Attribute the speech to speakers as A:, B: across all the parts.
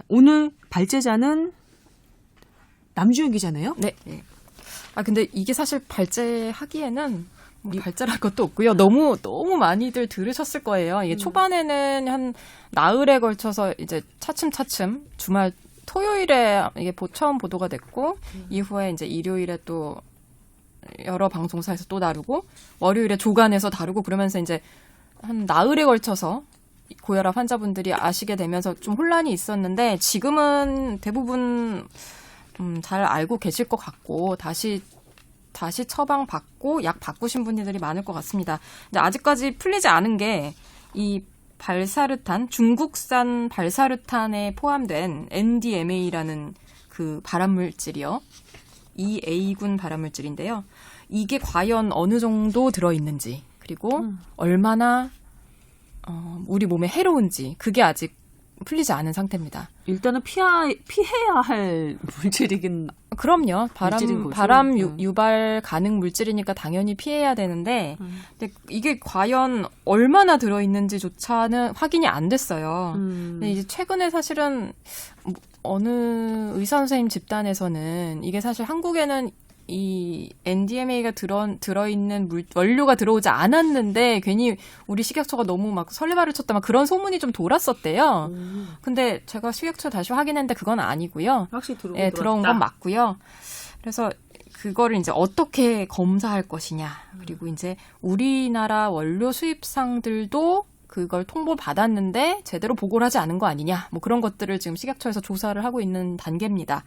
A: 오늘 발제자는 남주현 기자네요?
B: 네. 근데 이게 사실 발제하기에는 발제할 것도 없고요. 너무 많이들 들으셨을 거예요. 이게 초반에는 한 나흘에 걸쳐서 이제 차츰 주말 토요일에 이게 처음 보도가 됐고 이후에 이제 일요일에 또 여러 방송사에서 또 다루고 월요일에 조간에서 다루고 그러면서 이제 한 나흘에 걸쳐서 고혈압 환자분들이 아시게 되면서 좀 혼란이 있었는데 지금은 대부분 잘 알고 계실 것 같고 다시 처방 받고 약 바꾸신 분들이 많을 것 같습니다. 근데 아직까지 풀리지 않은 게 이 발사르탄, 중국산 발사르탄에 포함된 NDMA라는 그 발암물질이요. EA군 발암물질인데요. 이게 과연 어느 정도 들어있는지 그리고 얼마나 우리 몸에 해로운지 그게 아직 풀리지 않은 상태입니다.
A: 일단은 피해야 할 물질이긴.
B: 그럼요. 바람 유발 가능 물질이니까 당연히 피해야 되는데 근데 이게 과연 얼마나 들어있는지조차는 확인이 안 됐어요. 근데 이제 최근에 사실은 어느 의사 선생님 집단에서는 이게 사실 한국에는 이 NDMA가 들어있는 원료가 들어오지 않았는데 괜히 우리 식약처가 너무 막 설레발을 쳤다 막 그런 소문이 좀 돌았었대요. 근데 제가 식약처 다시 확인했는데 그건 아니고요.
A: 확실히
B: 들어온 건 맞고요. 그래서 그거를 이제 어떻게 검사할 것이냐. 그리고 이제 우리나라 원료 수입상들도 그걸 통보받았는데 제대로 보고를 하지 않은 거 아니냐. 뭐 그런 것들을 지금 식약처에서 조사를 하고 있는 단계입니다.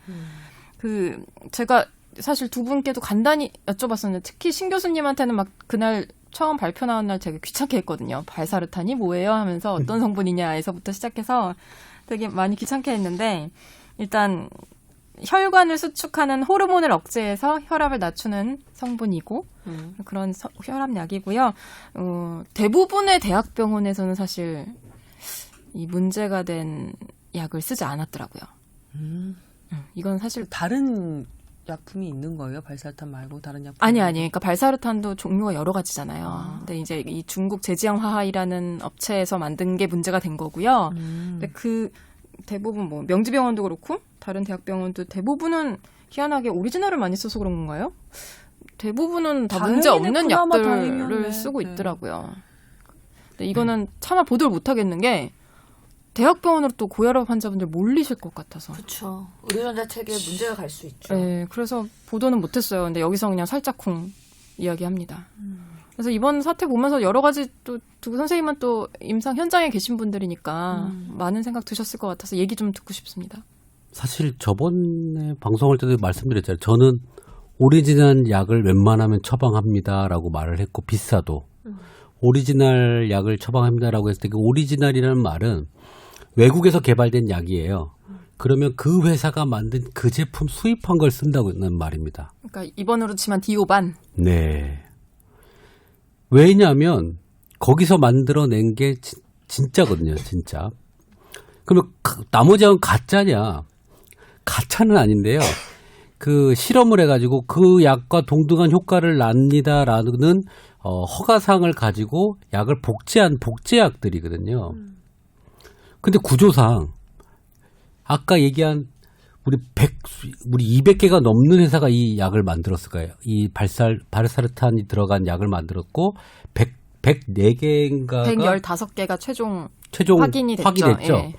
B: 제가 사실 두 분께도 간단히 여쭤봤었는데 특히 신 교수님한테는 막 그날 처음 발표 나온 날 되게 귀찮게 했거든요. 발사르탄이 뭐예요? 하면서 어떤 성분이냐에서부터 시작해서 되게 많이 귀찮게 했는데 일단 혈관을 수축하는 호르몬을 억제해서 혈압을 낮추는 성분이고 그런 혈압약이고요. 대부분의 대학병원에서는 사실 이 문제가 된 약을 쓰지 않았더라고요. 이건 사실
A: 다른 약품이 있는 거예요? 발사르탄 말고 다른 약품?
B: 아니. 그러니까 발사르탄도 종류가 여러 가지잖아요. 근데 이제 이 중국 제지영화학이라는 업체에서 만든 게 문제가 된 거고요. 근데 그 대부분 뭐 명지병원도 그렇고 다른 대학병원도 대부분은 희한하게 오리지널을 많이 써서 그런 건가요? 대부분은 다 문제 없는 약들을 쓰고 있더라고요. 근데 이거는 차마 보도를 못 하겠는 게 대학병원으로 또 고혈압 환자분들 몰리실 것 같아서.
C: 그렇죠. 의료전자 체계에 문제가 갈 수 있죠.
B: 네, 그래서 보도는 못했어요. 근데 여기서 그냥 살짝쿵 이야기합니다. 그래서 이번 사태 보면서 여러 가지 또 두 선생님은 또 임상 현장에 계신 분들이니까 많은 생각 드셨을 것 같아서 얘기 좀 듣고 싶습니다.
D: 사실 저번에 방송할 때도 말씀드렸잖아요. 저는 오리지널 약을 웬만하면 처방합니다라고 말을 했고 비싸도 오리지널 약을 처방합니다라고 했을 때 그 오리지널이라는 말은 외국에서 개발된 약이에요. 그러면 그 회사가 만든 그 제품 수입한 걸 쓴다는 말입니다.
B: 그러니까 이번으로 치면 디오반.
D: 네. 왜냐하면 거기서 만들어낸 게 진짜거든요. 진짜. 그러면 나머지 약은 가짜냐? 가짜는 아닌데요. 그 실험을 해가지고 그 약과 동등한 효과를 납니다라는 허가상을 가지고 약을 복제한 복제약들이거든요. 근데 구조상 아까 얘기한 우리 200개가 넘는 회사가 이 약을 만들었을 거예요. 이 발사르탄이 들어간 약을 만들었고 104개인가가
B: 115개가 최종 확인이 됐죠. 예.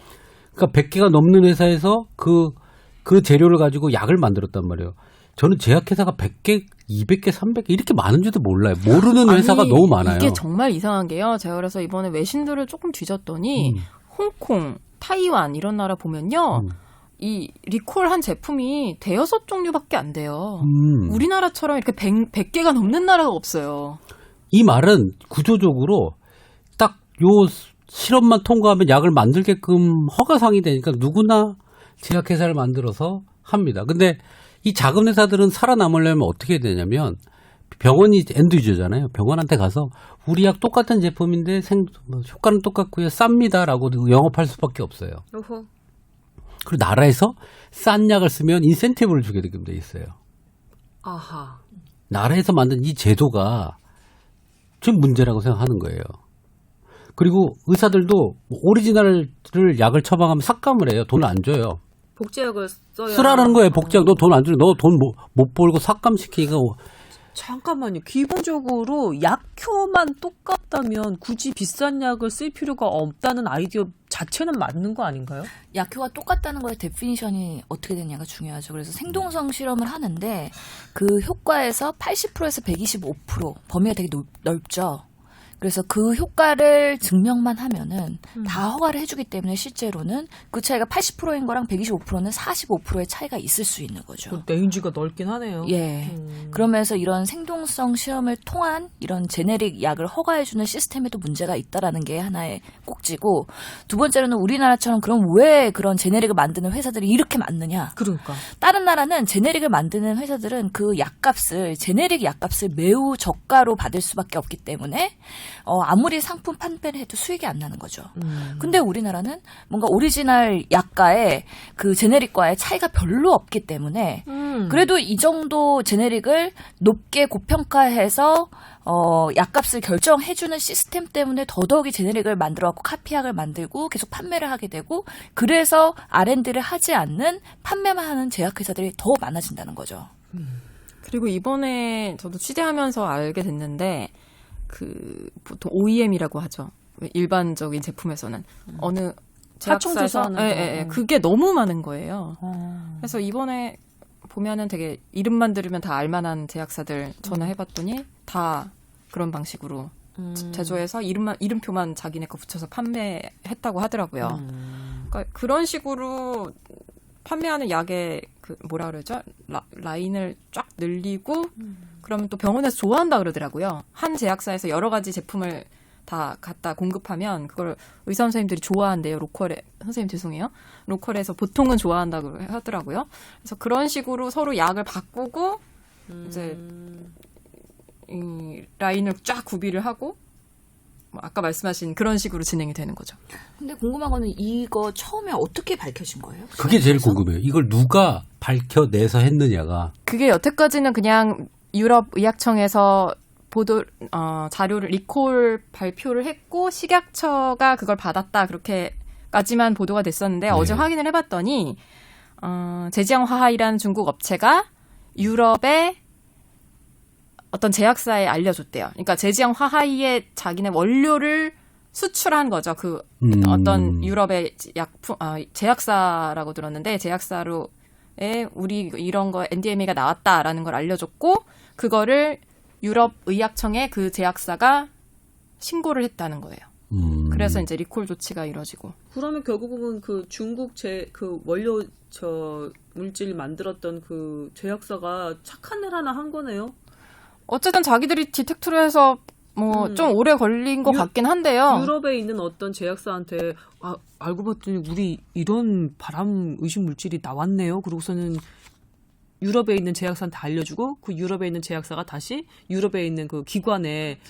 D: 그러니까 100개가 넘는 회사에서 그 재료를 가지고 약을 만들었단 말이에요. 저는 제약회사가 100개, 200개, 300개 이렇게 많은지도 몰라요. 모르는 회사가 너무 많아요.
B: 이게 정말 이상한 게요. 제가 그래서 이번에 외신들을 조금 뒤졌더니 홍콩, 타이완 이런 나라 보면요. 이 리콜한 제품이 대여섯 종류밖에 안 돼요. 우리나라처럼 이렇게 100개가 넘는 나라가 없어요.
D: 이 말은 구조적으로 딱 요 실험만 통과하면 약을 만들게끔 허가상이 되니까 누구나 제약회사를 만들어서 합니다. 근데 이 작은 회사들은 살아남으려면 어떻게 해야 되냐면 병원이 엔드유저잖아요. 병원한테 가서 우리 약 똑같은 제품인데 효과는 똑같고요. 쌉니다라고 영업할 수밖에 없어요.
C: 어허.
D: 그리고 나라에서 싼 약을 쓰면 인센티브를 주게 되게 돼 있어요.
C: 아하.
D: 나라에서 만든 이 제도가 좀 문제라고 생각하는 거예요. 그리고 의사들도 오리지널을 약을 처방하면 삭감을 해요. 돈을 안 줘요.
A: 복제약을 써야
D: 쓰라는 거예요. 복제약 너 돈 안 줘. 너 돈 못 벌고 삭감시키니까
A: 잠깐만요. 기본적으로 약효만 똑같다면 굳이 비싼 약을 쓸 필요가 없다는 아이디어 자체는 맞는 거 아닌가요?
C: 약효가 똑같다는 거의 데피니션이 어떻게 되냐가 중요하죠. 그래서 생동성 실험을 하는데 그 효과에서 80%에서 125% 범위가 되게 넓죠. 그래서 그 효과를 증명만 하면은 다 허가를 해주기 때문에 실제로는 그 차이가 80%인 거랑 125%는 45%의 차이가 있을 수 있는 거죠.
A: 레인지가 넓긴 하네요.
C: 예. 그러면서 이런 생동성 시험을 통한 이런 제네릭 약을 허가해주는 시스템에도 문제가 있다라는 게 하나의 꼭지고, 두 번째로는 우리나라처럼 그럼 왜 그런 제네릭을 만드는 회사들이 이렇게 많느냐.
A: 그러니까.
C: 다른 나라는 제네릭을 만드는 회사들은 그 약값을, 제네릭 약값을 매우 저가로 받을 수밖에 없기 때문에 아무리 상품 판매를 해도 수익이 안 나는 거죠. 근데 우리나라는 뭔가 오리지널 약과의 그 제네릭과의 차이가 별로 없기 때문에 그래도 이 정도 제네릭을 높게 고평가해서 약값을 결정해주는 시스템 때문에 더더욱이 제네릭을 만들어갖고 카피약을 만들고 계속 판매를 하게 되고, 그래서 R&D를 하지 않는 판매만 하는 제약회사들이 더 많아진다는 거죠.
B: 그리고 이번에 저도 취재하면서 알게 됐는데, 그 보통 OEM이라고 하죠. 일반적인 제품에서는 어느 제약사에서 그게 너무 많은 거예요. 그래서 이번에 보면은 되게 이름만 들으면 다 알만한 제약사들 전화해봤더니 다 그런 방식으로 제조해서 이름표만 자기네 거 붙여서 판매했다고 하더라고요. 그러니까 그런 식으로 판매하는 약의 그 뭐라 그러죠? 라인을 쫙 늘리고 그러면 또 병원에서 좋아한다 그러더라고요. 한 제약사에서 여러 가지 제품을 다 갖다 공급하면 그걸 의사 선생님들이 좋아한대요. 선생님 죄송해요. 로컬에서 보통은 좋아한다고 하더라고요. 그래서 그런 식으로 서로 약을 바꾸고 이제 이 라인을 쫙 구비를 하고 아까 말씀하신 그런 식으로 진행이 되는 거죠.
C: 근데 궁금한 거는 이거 처음에 어떻게 밝혀진 거예요?
D: 그게 제일 궁금해요. 이걸 누가 밝혀내서 했느냐가.
B: 그게 여태까지는 그냥 유럽 의약청에서 자료를 리콜 발표를 했고 식약처가 그걸 받았다 그렇게까지만 보도가 됐었는데
D: 네.
B: 어제 확인을 해봤더니 제지앙화하이라는 중국 업체가 유럽의 어떤 제약사에 알려줬대요. 그러니까 제지앙화하이의 자기네 원료를 수출한 거죠. 그 어떤 유럽의 제약사라고 들었는데 제약사로에 우리 이런 거 NDMA가 나왔다라는 걸 알려줬고 그거를 유럽 의약청에 그 제약사가 신고를 했다는 거예요. 그래서 이제 리콜 조치가 이루어지고.
A: 그러면 결국은 그 중국 그 원료 물질 만들었던 그 제약사가 착한 일 하나 한 거네요.
B: 어쨌든 자기들이 디텍트를 해서 뭐 좀 오래 걸린 것 같긴 한데요.
A: 유럽에 있는 어떤 제약사한테 알고 봤더니 우리 이런 발암 의심 물질이 나왔네요. 그러고서는 유럽에 있는 제약사한테 알려주고 그 유럽에 있는 제약사가 다시 유럽에 있는 그 기관에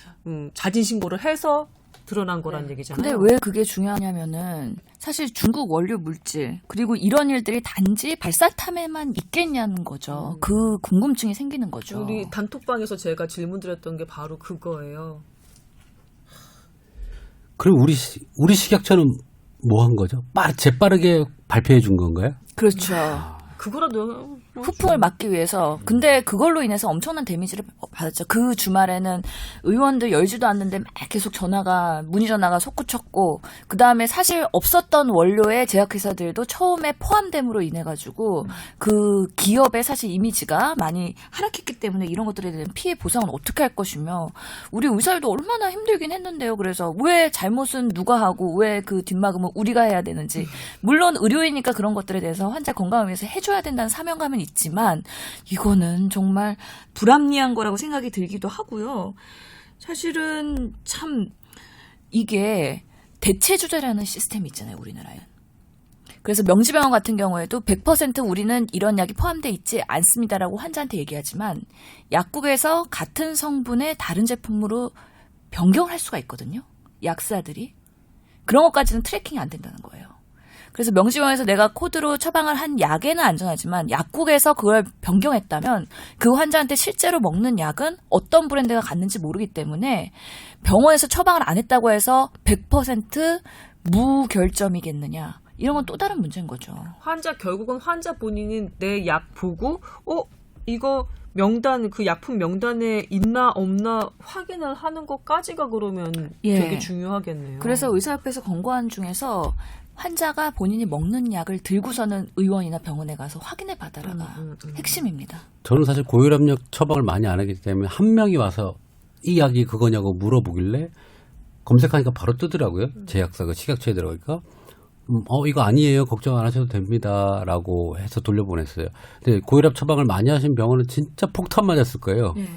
A: 자진 신고를 해서 드러난 거란 얘기잖아요.
C: 근데 왜 그게 중요하냐면은 사실 중국 원료 물질 그리고 이런 일들이 단지 발사탐에만 있겠냐는 거죠. 그 궁금증이 생기는 거죠.
A: 우리 단톡방에서 제가 질문 드렸던 게 바로 그거예요.
D: 그럼 우리 식약처는 뭐 한 거죠? 재빠르게 발표해 준 건가요?
C: 그렇죠.
A: 그거라도
C: 후풍을 막기 위해서. 근데 그걸로 인해서 엄청난 데미지를 받았죠. 그 주말에는 의원들 열지도 않는데 막 계속 문의 전화가 솟구쳤고, 그 다음에 사실 없었던 원료의 제약회사들도 처음에 포함됨으로 인해 가지고 그 기업의 사실 이미지가 많이 하락했기 때문에 이런 것들에 대한 피해 보상은 어떻게 할 것이며, 우리 의사들도 얼마나 힘들긴 했는데요. 그래서 왜 잘못은 누가 하고 왜 그 뒷막음은 우리가 해야 되는지. 물론 의료이니까 그런 것들에 대해서 환자 건강을 위해서 해줘야 된다는 사명감은 있지만 이거는 정말 불합리한 거라고 생각이 들기도 하고요. 사실은 참 이게 대체주자라는 시스템이 있잖아요, 우리나라에. 그래서 명지병원 같은 경우에도 100% 우리는 이런 약이 포함되어 있지 않습니다라고 환자한테 얘기하지만 약국에서 같은 성분의 다른 제품으로 변경을 할 수가 있거든요, 약사들이. 그런 것까지는 트래킹이 안 된다는 거예요. 그래서 명시병원에서 내가 코드로 처방을 한 약에는 안전하지만 약국에서 그걸 변경했다면 그 환자한테 실제로 먹는 약은 어떤 브랜드가 갔는지 모르기 때문에 병원에서 처방을 안 했다고 해서 100% 무결점이겠느냐. 이런 건 또 다른 문제인 거죠.
A: 결국은 환자 본인이 내 약 보고 이거 명단 그 약품 명단에 있나 없나 확인을 하는 것까지가 그러면
C: 예.
A: 되게 중요하겠네요.
C: 그래서 의사협회에서 권고안 중에서 환자가 본인이 먹는 약을 들고서는 의원이나 병원에 가서 확인해 받아라가 핵심입니다.
D: 저는 사실 고혈압약 처방을 많이 안 하기 때문에 한 명이 와서 이 약이 그거냐고 물어보길래 검색하니까 바로 뜨더라고요. 제약사가 식약처에 들어가니까 이거 아니에요. 걱정 안 하셔도 됩니다라고 해서 돌려보냈어요. 근데 고혈압 처방을 많이 하신 병원은 진짜 폭탄 맞았을 거예요.
C: 네,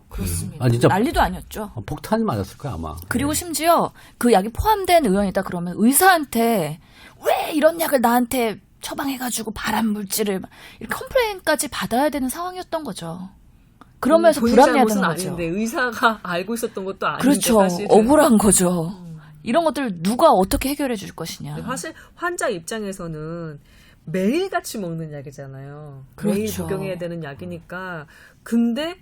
C: 그렇습니다.
D: 진짜
C: 난리도 아니었죠.
D: 폭탄이 맞았을 거예요 아마.
C: 그리고 심지어 그 약이 포함된 의원이다 그러면 의사한테 왜 이런 약을 나한테 처방해가지고 발암 물질을 이렇게 컴플레인까지 받아야 되는 상황이었던 거죠. 그러면서 불합리하다는 거죠.
A: 아닌데 의사가 알고 있었던 것도 아닌데
C: 그렇죠.
A: 사실은.
C: 억울한 거죠. 이런 것들 누가 어떻게 해결해 줄 것이냐.
A: 사실 환자 입장에서는 매일같이 먹는 약이잖아요.
C: 그렇죠.
A: 매일 복용해야 되는 약이니까. 근데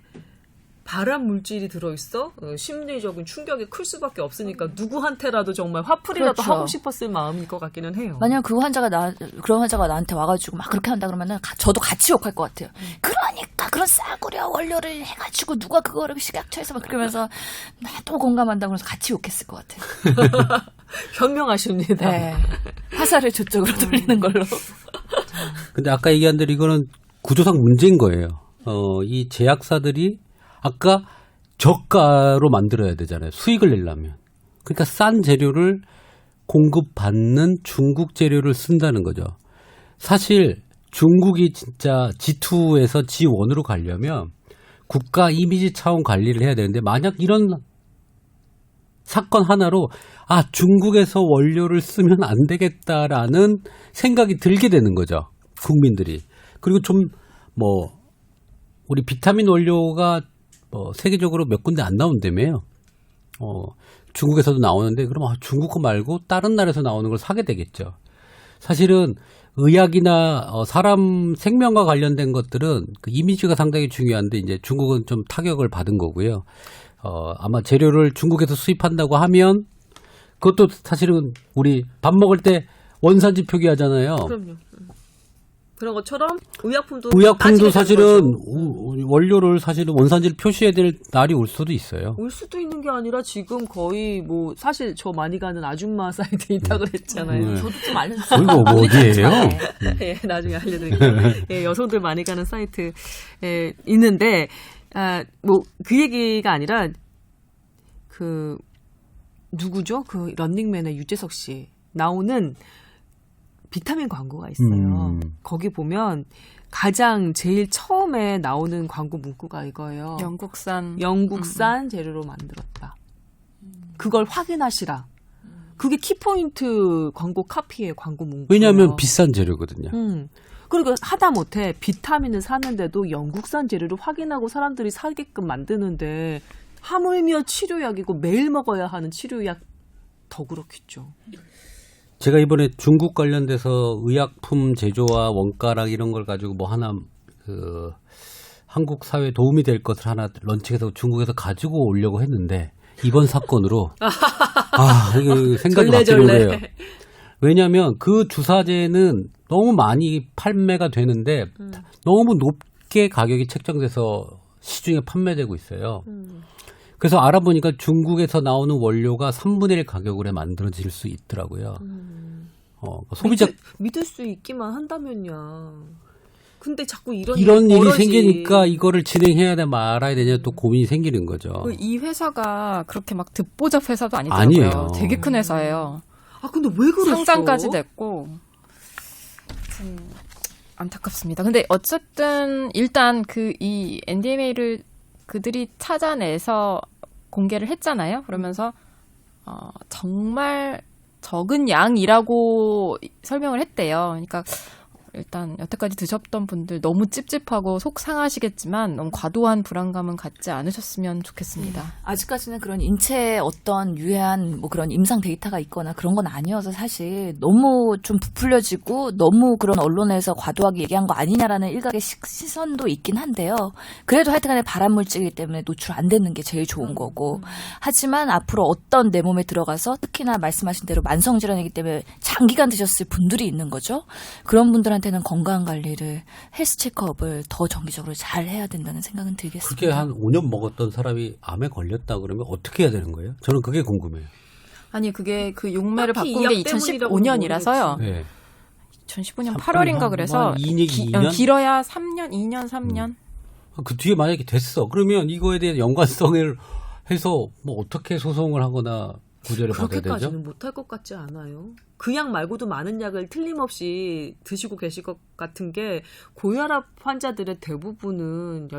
A: 발암 물질이 들어있어? 심리적인 충격이 클 수밖에 없으니까 누구한테라도 정말 화풀이라도
C: 그렇죠.
A: 하고 싶었을 마음일 것 같기는 해요.
C: 만약 그런 환자가 나한테 와가지고 막 그렇게 한다 그러면은 저도 같이 욕할 것 같아요. 그러니까 그런 싸구려 원료를 해가지고 누가 그거를 식약처에서 막 그러면서 나도 공감한다고 해서 같이 욕했을 것 같아요.
A: 현명하십니다.
C: 네. 화살을 저쪽으로 돌리는 걸로.
D: 근데 아까 얘기한 대로 이거는 구조상 문제인 거예요. 이 제약사들이 아까 저가로 만들어야 되잖아요. 수익을 내려면. 그러니까 싼 재료를 공급받는 중국 재료를 쓴다는 거죠. 사실 중국이 진짜 G2에서 G1으로 가려면 국가 이미지 차원 관리를 해야 되는데 만약 이런 사건 하나로 중국에서 원료를 쓰면 안 되겠다라는 생각이 들게 되는 거죠. 국민들이. 그리고 좀 우리 비타민 원료가 세계적으로 몇 군데 안 나온다며요. 중국에서도 나오는데 그럼 중국 거 말고 다른 나라에서 나오는 걸 사게 되겠죠. 사실은 의학이나 사람 생명과 관련된 것들은 그 이미지가 상당히 중요한데 이제 중국은 좀 타격을 받은 거고요. 아마 재료를 중국에서 수입한다고 하면 그것도 사실은 우리 밥 먹을 때 원산지 표기하잖아요.
A: 그럼요. 그런 것처럼 의약품도
D: 사실은 원료를 사실은 원산지를 표시해야 될 날이 올 수도 있어요.
A: 올 수도 있는 게 아니라 지금 거의 사실 저 많이 가는 아줌마 사이트에 있다고 그랬잖아요.
C: 저도 좀 알려주세요.
D: 이거 어디예요?
A: 예, 나중에 알려드릴게요. 예, 여성들 많이 가는 사이트에 있는데 그 얘기가 아니라 누구죠? 그 런닝맨의 유재석 씨 나오는 비타민 광고가 있어요. 거기 보면 가장 제일 처음에 나오는 광고 문구가 이거예요. 영국산 재료로 만들었다. 그걸 확인하시라. 그게 키포인트 광고 카피의 광고 문구예요.
D: 왜냐하면 비싼 재료거든요.
A: 그리고 하다못해 비타민을 사는데도 영국산 재료를 확인하고 사람들이 사게끔 만드는데 하물며 치료약이고 매일 먹어야 하는 치료약 더 그렇겠죠.
D: 제가 이번에 중국 관련돼서 의약품 제조와 원가랑 이런 걸 가지고 하나 한국 사회에 도움이 될 것을 하나 런칭해서 중국에서 가지고 오려고 했는데 이번 사건으로 이게 생각이 바뀌는 거예요. 왜냐하면 그 주사제는 너무 많이 판매가 되는데 너무 높게 가격이 책정돼서 시중에 판매되고 있어요. 그래서 알아보니까 중국에서 나오는 원료가 3분의 1 가격으로 만들어질 수 있더라고요. 소비자
A: 믿을 수 있기만 한다면야. 근데 자꾸 이런
D: 일이 생기니까 이거를 진행해야 돼 말아야 되냐 또 고민이 생기는 거죠.
B: 이 회사가 그렇게 막 듣보잡 회사도 아니더라고요.
D: 아니에요.
B: 되게 큰 회사예요.
A: 근데 왜 그랬어?
B: 상장까지 됐고 좀 안타깝습니다. 근데 어쨌든 일단 이 NDMA를 그들이 찾아내서 공개를 했잖아요. 그러면서 정말 적은 양이라고 설명을 했대요. 그러니까 일단 여태까지 드셨던 분들 너무 찝찝하고 속 상하시겠지만 너무 과도한 불안감은 갖지 않으셨으면 좋겠습니다.
C: 아직까지는 그런 인체에 어떤 유해한 뭐 그런 임상 데이터가 있거나 그런 건 아니어서 사실 너무 좀 부풀려지고 너무 그런 언론에서 과도하게 얘기한 거 아니냐라는 일각의 시선도 있긴 한데요. 그래도 하여튼간에 발암물질이기 때문에 노출 안 되는 게 제일 좋은 거고. 하지만 앞으로 어떤 내 몸에 들어가서 특히나 말씀하신 대로 만성질환이기 때문에 장기간 드셨을 분들이 있는 거죠. 그런 분들한테는 건강 관리를 헬스 체크업을 더 정기적으로 잘 해야 된다는 생각은 들겠습니다.
D: 그렇게 한 5년 먹었던 사람이 암에 걸렸다 그러면 어떻게 해야 되는 거예요? 저는 그게 궁금해요.
B: 아니 그게 그 용매를
A: 딱히
B: 바꾼 게
A: 이 약 때문이라고는
B: 2015년이라서요.
D: 네.
B: 2015년 8월인가 그래서
D: 이 년?
B: 길어야 3년, 2년, 3년.
D: 그 뒤에 만약에 됐어. 그러면 이거에 대한 연관성을 해서 뭐 어떻게 소송을 하거나 구제를 받아야 되죠?
A: 그렇게까지는 못할 것 같지 않아요. 그 약 말고도 많은 약을 틀림없이 드시고 계실 것 같은 게 고혈압 환자들의 대부분은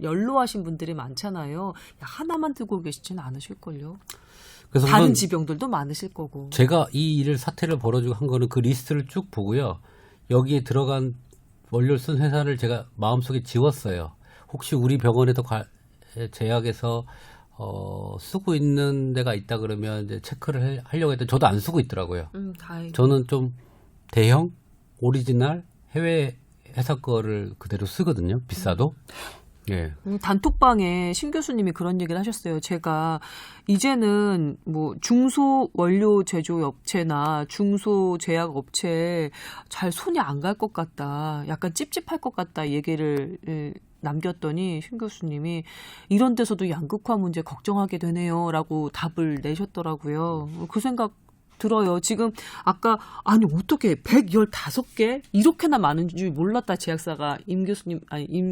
A: 연로하신 분들이 많잖아요. 약 하나만 들고 계시지는 않으실걸요.
D: 그래서
A: 다른
D: 우선
A: 지병들도 많으실 거고.
D: 제가 이 일을 사태를 벌어지고 한 거는 그 리스트를 쭉 보고요. 여기에 들어간 원료를 쓴 회사를 제가 마음속에 지웠어요. 혹시 우리 병원에도 제약에서 쓰고 있는 데가 있다 그러면 이제 체크를 하려고 했더니 저도 안 쓰고 있더라고요.
A: 다행히.
D: 저는 좀 대형, 오리지널 해외 회사 거를 그대로 쓰거든요. 비싸도. 예.
A: 단톡방에 신 교수님이 그런 얘기를 하셨어요. 제가 이제는 뭐 중소 원료 제조 업체나 중소 제약 업체에 잘 손이 안 갈 것 같다. 약간 찝찝할 것 같다 얘기를 남겼더니 신 교수님이 이런 데서도 양극화 문제 걱정하게 되네요라고 답을 내셨더라고요. 그 생각 들어요. 지금 아까 아니 어떻게 115개 이렇게나 많은 줄 몰랐다 제약사가 임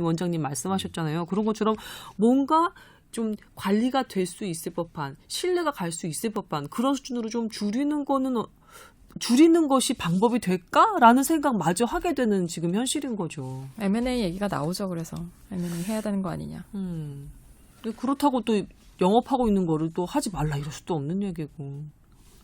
A: 원장님 말씀하셨잖아요. 그런 것처럼 뭔가 좀 관리가 될 수 있을 법한 신뢰가 갈 수 있을 법한 그런 수준으로 좀 줄이는 것이 방법이 될까라는 생각마저 하게 되는 지금 현실인 거죠.
B: M&A 얘기가 나오죠. 그래서 M&A 해야 되는 거 아니냐.
A: 근데 그렇다고 또 영업하고 있는 거를 또 하지 말라 이럴 수도 없는 얘기고.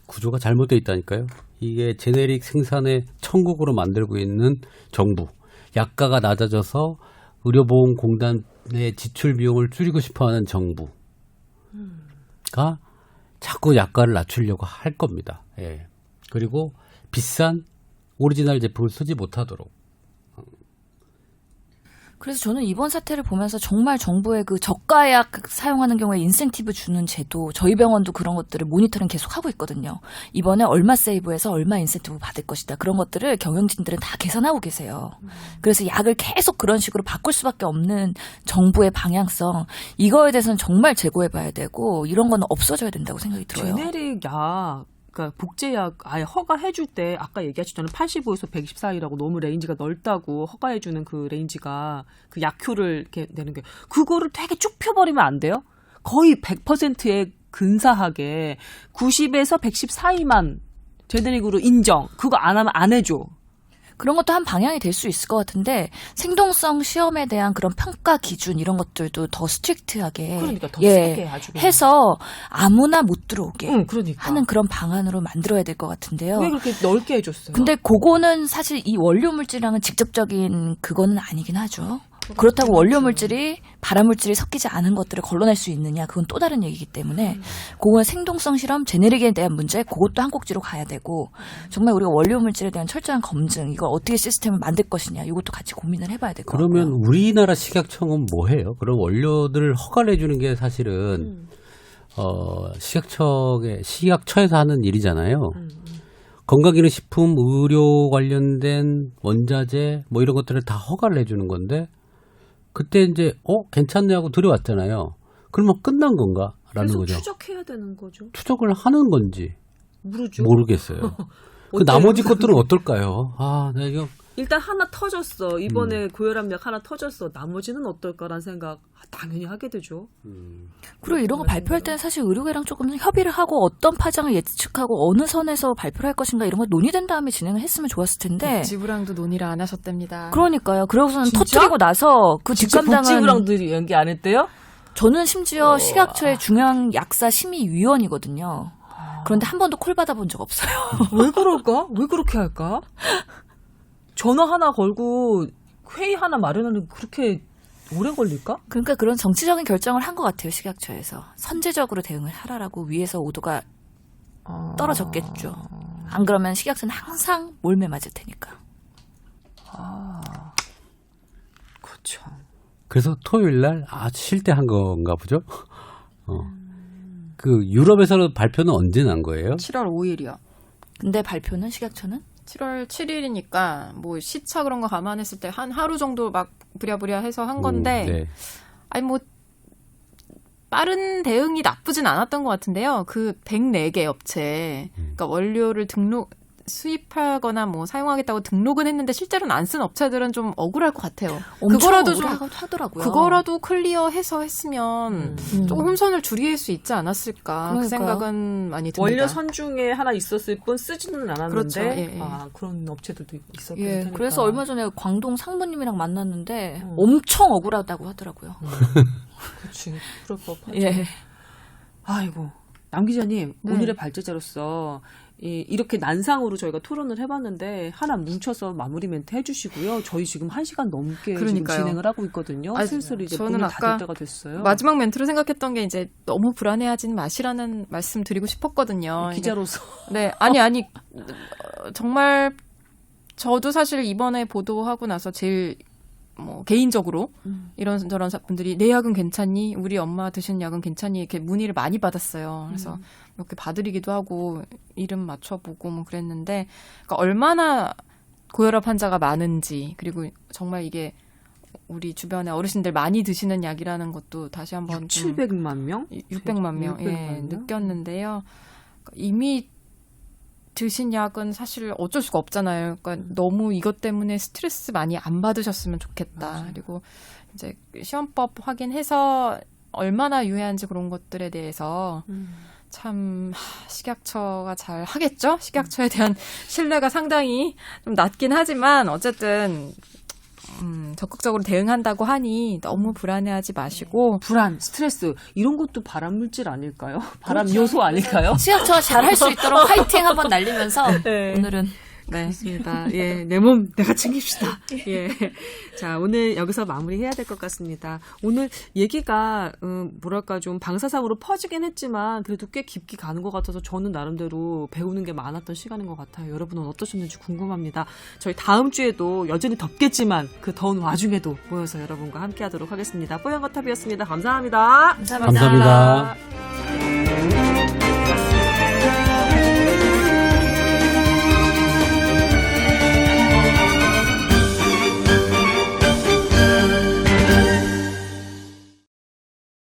D: 구조가 잘못되어 있다니까요. 이게 제네릭 생산의 천국으로 만들고 있는 정부. 약가가 낮아져서 의료보험공단의 지출 비용을 줄이고 싶어하는 정부가 자꾸 약가를 낮추려고 할 겁니다. 예. 그리고 비싼 오리지널 제품을 쓰지 못하도록.
C: 그래서 저는 이번 사태를 보면서 정말 정부의 그 저가약 사용하는 경우에 인센티브 주는 제도, 저희 병원도 그런 것들을 모니터링 계속 하고 있거든요. 이번에 얼마 세이브해서 얼마 인센티브 받을 것이다. 그런 것들을 경영진들은 다 계산하고 계세요. 그래서 약을 계속 그런 식으로 바꿀 수밖에 없는 정부의 방향성, 이거에 대해서는 정말 재고해봐야 되고 이런 건 없어져야 된다고 생각이 들어요.
A: 제네릭 약 그러니까 복제약 아예 허가해줄 때 아까 얘기하셨잖아요. 85에서 110 사이라고 너무 레인지가 넓다고 허가해주는 그 레인지가 그 약효를 이렇게 내는 게 그거를 되게 쭉 펴버리면 안 돼요? 거의 100%에 근사하게 90에서 110 사이만 제네릭으로 인정. 그거 안 하면 안 해줘.
C: 그런 것도 한 방향이 될 수 있을 것 같은데 생동성 시험에 대한 그런 평가 기준 이런 것들도 더 스트릭트하게
A: 그러니까 더 세게 아주 그냥.
C: 해서 아무나 못 들어오게
A: 그러니까.
C: 하는 그런 방안으로 만들어야 될 것 같은데요.
A: 왜 그렇게 넓게 해줬어요?
C: 근데 그거는 사실 이 원료 물질이랑은 직접적인 그거는 아니긴 하죠. 그렇다고 원료 물질이 발암 물질이 섞이지 않은 것들을 걸러낼 수 있느냐 그건 또 다른 얘기이기 때문에 그건 생동성 실험 제네릭에 대한 문제 그것도 한 꼭지로 가야 되고 정말 우리가 원료 물질에 대한 철저한 검증 이걸 어떻게 시스템을 만들 것이냐 이것도 같이 고민을 해봐야 될 것 같고요.
D: 그러면 우리나라 식약청은 뭐 해요? 그런 원료들을 허가를 해주는 게 사실은 식약처에서 하는 일이잖아요. 건강기능식품, 의료 관련된 원자재 뭐 이런 것들을 다 허가를 해주는 건데 그때 이제 괜찮네 하고 들여왔잖아요. 그러면 끝난 건가라는 거죠.
A: 추적해야 되는 거죠.
D: 추적을 하는 건지
A: 모르죠.
D: 모르겠어요. 그 나머지 것들은 어떨까요? 나 이거
A: 일단 하나 터졌어. 이번에 고혈압약 하나 터졌어. 나머지는 어떨까라는 생각 당연히 하게 되죠.
C: 그리고 이런 거 발표할 때는 사실 의료계랑 조금 협의를 하고 어떤 파장을 예측하고 어느 선에서 발표를 할 것인가 이런 거 논의된 다음에 진행을 했으면 좋았을 텐데.
B: 복지부랑도 논의를 안 하셨답니다.
C: 그러니까요. 그러고서는
A: 진짜?
C: 터뜨리고 나서 그 뒷감당은
A: 복지부랑도 연기 안 했대요?
C: 저는 심지어 식약처의 중요한 약사 심의위원이거든요. 그런데 한 번도 콜 받아본 적 없어요.
A: 왜 그럴까? 왜 그렇게 할까? 전화 하나 걸고 회의 하나 마련하는 게 그렇게 오래 걸릴까?
C: 그러니까 그런 정치적인 결정을 한 것 같아요. 식약처에서 선제적으로 대응을 하라라고 위에서 오도가 떨어졌겠죠. 안 그러면 식약처는 항상 몰매 맞을 테니까.
A: 그렇죠.
D: 그래서 토요일 날 쉴 때 한 건가 보죠. 그 유럽에서는 발표는 언제 난 거예요?
B: 7월 5일이요.
C: 근데 발표는 식약처는
B: 7월 7일이니까 뭐 시차 그런 거 감안했을 때 한 하루 정도 막 부랴부랴 해서 한 건데
D: 네.
B: 아니 뭐 빠른 대응이 나쁘진 않았던 것 같은데요. 그 104개 업체, 그러니까 원료를 수입하거나 뭐 사용하겠다고 등록은 했는데 실제로는 안 쓴 업체들은 좀 억울할 것 같아요. 그거라도 좀
C: 하더라고요.
B: 그거라도 클리어해서 했으면 조금 홈선을 줄일 수 있지 않았을까 그
C: 그러니까요.
B: 생각은 많이 듭니다.
A: 원료 선중에 하나 있었을 뿐 쓰지는 않았는데
B: 그렇죠. 예, 예.
A: 그런 업체들도 있었고
C: 예,
A: 테니까.
C: 그래서 얼마 전에 광동 상무님이랑 만났는데 엄청 억울하다고 하더라고요.
A: 그렇지. 그럴 법하죠.
C: 예.
A: 아이고 남 기자님 오늘의 발제자로서 이렇게 난상으로 저희가 토론을 해봤는데 하나 뭉쳐서 마무리 멘트 해주시고요. 저희 지금 1시간 넘게 지금
B: 그러니까요.
A: 진행을 하고 있거든요. 슬슬 이제
B: 저는
A: 문을
B: 아까
A: 닫을 때가 됐어요.
B: 마지막 멘트로 생각했던 게 이제 너무 불안해하지는 마시라는 말씀 드리고 싶었거든요.
A: 기자로서.
B: 네, 아니 정말 저도 사실 이번에 보도하고 나서 제일 뭐 개인적으로 이런저런 분들이 내 약은 괜찮니? 우리 엄마 드신 약은 괜찮니? 이렇게 문의를 많이 받았어요. 그래서 몇 개 봐드리기도 하고 이름 맞춰보고 뭐 그랬는데 그러니까 얼마나 고혈압 환자가 많은지 그리고 정말 이게 우리 주변에 어르신들 많이 드시는 약이라는 것도 다시 한번
A: 700만 명?
B: 600만 명
A: 600만
B: 예,
A: 명?
B: 느꼈는데요. 그러니까 이미 드신 약은 사실 어쩔 수가 없잖아요. 그러니까 너무 이것 때문에 스트레스 많이 안 받으셨으면 좋겠다.
A: 맞아요.
B: 그리고 이제 시험법 확인해서 얼마나 유해한지 그런 것들에 대해서 참 식약처가 잘 하겠죠? 식약처에 대한 신뢰가 상당히 좀 낮긴 하지만 어쨌든 적극적으로 대응한다고 하니 너무 불안해하지 마시고
A: 불안, 스트레스 이런 것도 발암 물질 아닐까요? 발암 요소 아닐까요?
C: 식약처가 잘 할 수 있도록 화이팅 한번 날리면서
A: 네.
C: 오늘은
B: 네.
A: 그렇습니다. 예, 내 몸 내가 챙깁시다. 예. 자, 오늘 여기서 마무리해야 될 것 같습니다. 오늘 얘기가 뭐랄까 좀 방사상으로 퍼지긴 했지만 그래도 꽤 깊게 가는 것 같아서 저는 나름대로 배우는 게 많았던 시간인 것 같아요. 여러분은 어떠셨는지 궁금합니다. 저희 다음 주에도 여전히 덥겠지만 그 더운 와중에도 모여서 여러분과 함께하도록 하겠습니다. 뽀얀거탑이었습니다. 감사합니다.
C: 감사합니다.
D: 감사합니다.